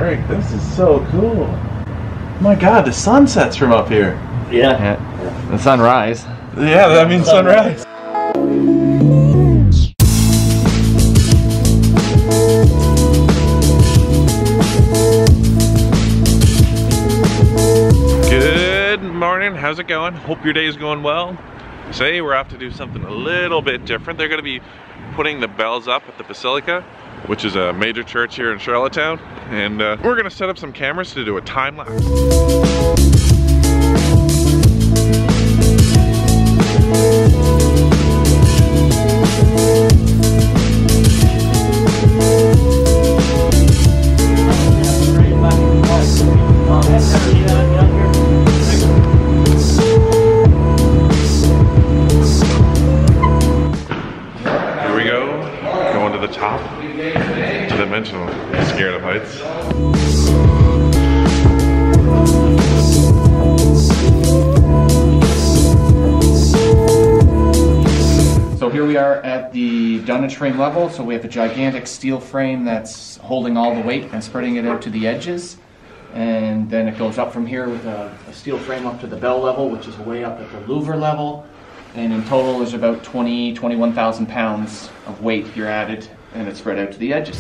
Eric, this is so cool. My God, the sun sets from up here. Yeah. The sunrise. Yeah, that means sunrise. Good morning, how's it going? Hope your day is going well. Today we're off to do something a little bit different. They're going to be putting the bells up at the Basilica, which is a major church here in Charlottetown, and we're going to set up some cameras to do a time lapse. Top dimensional, scared of heights. So here we are at the dunnage frame level. So we have a gigantic steel frame that's holding all the weight and spreading it out to the edges, and then it goes up from here with a steel frame up to the bell level, which is way up at the louver level. And in total there's about 21,000 pounds of weight here added, and it's spread out to the edges.